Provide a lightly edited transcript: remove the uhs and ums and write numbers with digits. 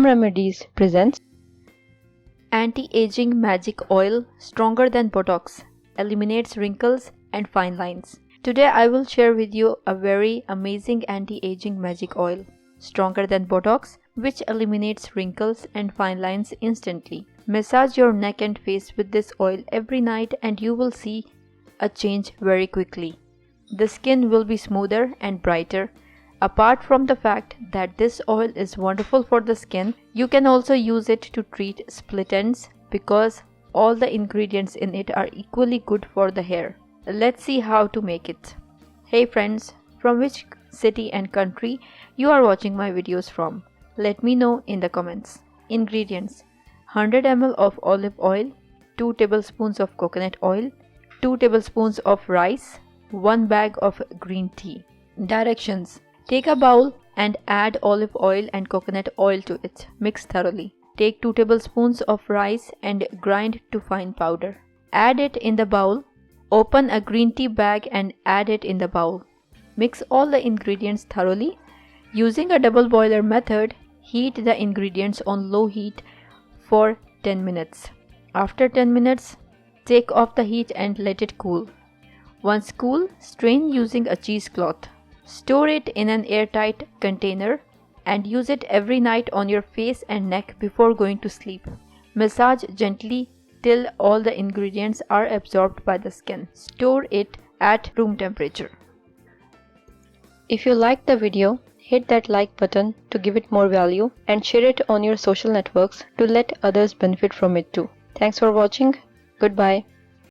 Home Remedies presents Anti-aging magic oil, stronger than Botox, eliminates wrinkles and fine lines. Today I will share with you a very amazing anti-aging magic oil, stronger than Botox, which eliminates wrinkles and fine lines instantly. Massage your neck and face with this oil every night and you will see a change very quickly. The skin will be smoother and brighter. Apart from the fact that this oil is wonderful for the skin, you can also use it to treat split ends because all the ingredients in it are equally good for the hair. Let's see how to make it. Hey friends, from which city and country you are watching my videos from? Let me know in the comments. Ingredients: 100 ml of olive oil, 2 tablespoons of coconut oil, 2 tablespoons of rice, 1 bag of green tea. Directions: take a bowl and add olive oil and coconut oil to it. Mix thoroughly. Take 2 tablespoons of rice and grind to fine powder. Add it in the bowl. Open a green tea bag and add it in the bowl. Mix all the ingredients thoroughly. Using a double boiler method, heat the ingredients on low heat for 10 minutes. After 10 minutes, take off the heat and let it cool. Once cool, strain using a cheesecloth. Store it in an airtight container and use it every night on your face and neck before going to sleep. Massage gently till all the ingredients are absorbed by the skin. Store it at room temperature. If you liked the video, hit that like button to give it more value and share it on your social networks to let others benefit from it too. Thanks for watching. Goodbye.